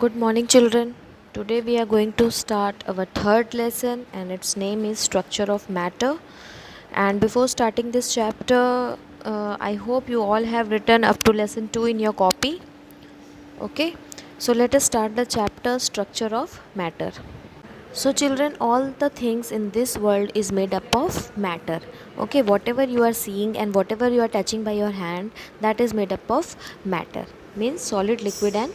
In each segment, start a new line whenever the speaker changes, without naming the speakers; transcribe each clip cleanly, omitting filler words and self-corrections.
Good morning, children. Today we are going to start our third lesson, and its name is Structure of Matter. And before starting this chapter, I hope you all have written up to lesson 2 in your copy. Okay, so let us start the chapter Structure of Matter. So, children, all the things in this world is made up of matter. Okay, whatever you are seeing and whatever you are touching by your hand, that is made up of matter. Means solid, liquid, and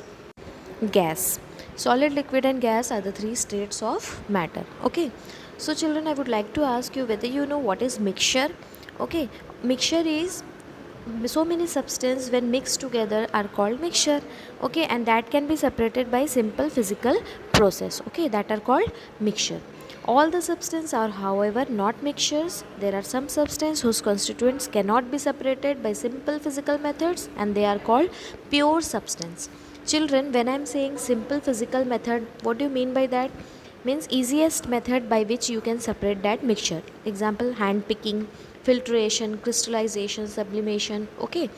gas. Solid, liquid, and gas are the three states of matter. Okay, so children, I would like to ask you whether you know what is mixture. Okay, mixture is so many substances when mixed together are called mixture. Okay, and that can be separated by simple physical process. Okay, that are called mixture. All the substances are, however, not mixtures. There are some substances whose constituents cannot be separated by simple physical methods, and they are called pure substance. Children, when I am saying simple physical method, what do you mean by that? Means easiest method by which you can separate that mixture. Example, hand picking, filtration, crystallization, sublimation. Okay,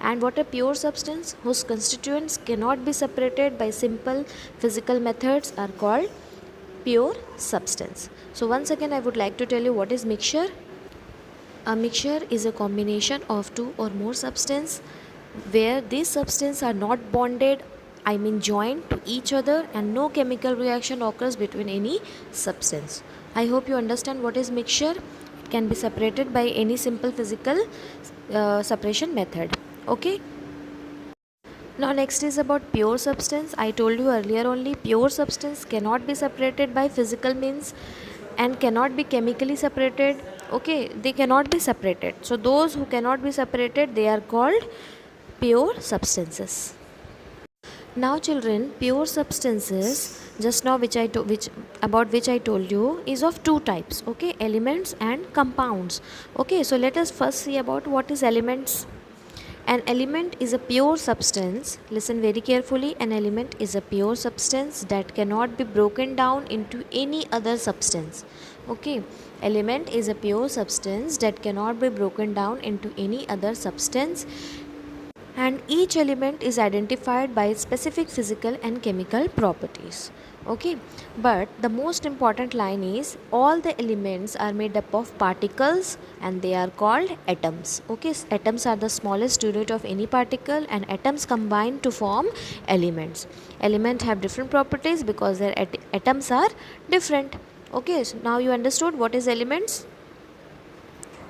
and what a pure substance whose constituents cannot be separated by simple physical methods are called pure substance. So once again, I would like to tell you what is mixture. A mixture is a combination of two or more substances where these substances are not bonded, I mean joined to each other, and no chemical reaction occurs between any substance. I hope you understand what is mixture. It can be separated by any simple physical separation method. Okay. Now next is about pure substance. I told you earlier only pure substance cannot be separated by physical means and cannot be chemically separated. Okay, they cannot be separated. So those who cannot be separated, they are called pure substances. Now children, pure substances just now which I told you is of two types. Okay, elements and compounds. Okay, so let us first see about what is elements. An element is a pure substance. Listen very carefully. An element is a pure substance that cannot be broken down into any other substance. Okay. Element is a pure substance that cannot be broken down into any other substance, and each element is identified by specific physical and chemical properties. Okay, but the most important line is all the elements are made up of particles and they are called atoms. Okay, atoms are the smallest unit of any particle, and atoms combine to form elements. Elements have different properties because their atoms are different. Okay, so now you understood what is elements.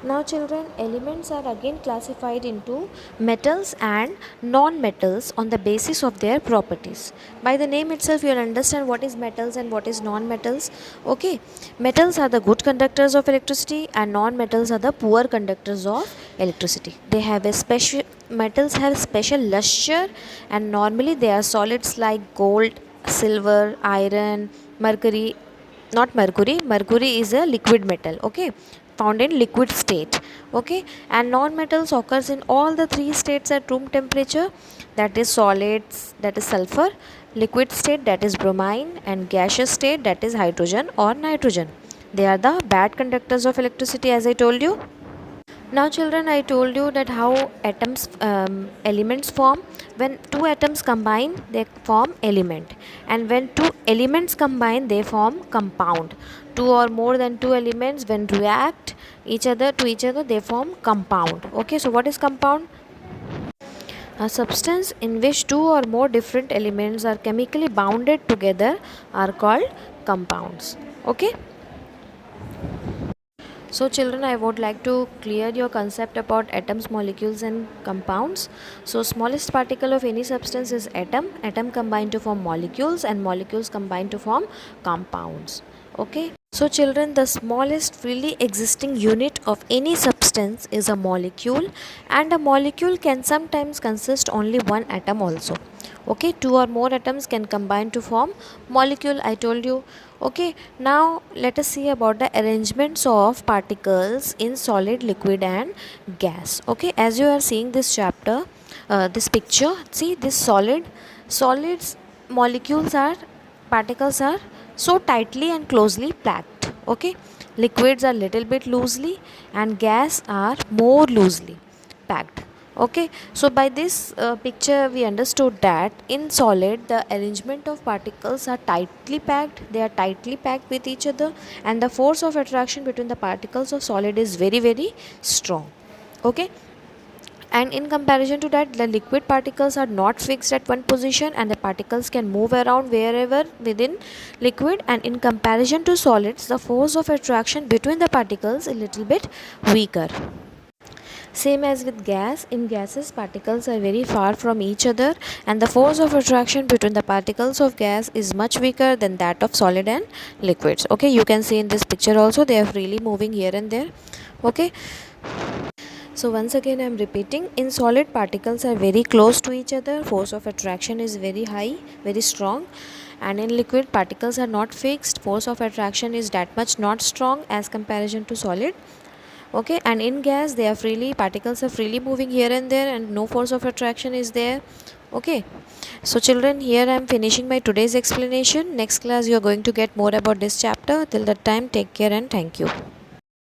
Now children, elements are again classified into metals and non-metals on the basis of their properties. By the name itself you will understand what is metals and what is non-metals. Okay, metals are the good conductors of electricity and non-metals are the poor conductors of electricity. They have a special, metals have special luster, and normally they are solids like gold, silver, iron, mercury. Not mercury, mercury is a liquid metal. Okay, found in liquid state. Okay, and non-metals occurs in all the three states at room temperature, that is solids, that is sulfur, liquid state, that is bromine, and gaseous state, that is hydrogen or nitrogen. They are the bad conductors of electricity, as I told you. Now children, I told you that how atoms elements form. When two atoms combine, they form element, and when two elements combine, they form compound. Two or more than two elements when react each other to each other, they form compound. Okay, so what is compound? A substance in which two or more different elements are chemically bounded together are called compounds. Okay. So children, I would like to clear your concept about atoms, molecules and compounds. So smallest particle of any substance is atom. Atom combine to form molecules and molecules combine to form compounds. Okay. So children, the smallest freely existing unit of any substance is a molecule, and a molecule can sometimes consist only one atom also. Okay, two or more atoms can combine to form molecule, I told you. Okay, now let us see about the arrangements of particles in solid, liquid and gas. Okay, as you are seeing this chapter, this picture, see this solids, molecules are, particles are so tightly and closely packed. Okay, liquids are little bit loosely and gas are more loosely packed. Okay, so by this picture we understood that in solid the arrangement of particles are tightly packed, they are tightly packed with each other, and the force of attraction between the particles of solid is very strong. Okay, and in comparison to that, the liquid particles are not fixed at one position and the particles can move around wherever within liquid, and in comparison to solids the force of attraction between the particles is a little bit weaker. Same as with gas, in gases particles are very far from each other and the force of attraction between the particles of gas is much weaker than that of solid and liquids. Okay, you can see in this picture also they are freely moving here and there. Okay, so once again I am repeating, in solid particles are very close to each other, force of attraction is very high, very strong, and in liquid particles are not fixed, force of attraction is that much not strong as comparison to solid. Okay, and in gas they are freely, particles are freely moving here and there and no force of attraction is there. Okay, so children, here I am finishing my today's explanation. Next class you are going to get more about this chapter. Till that time, take care and thank you.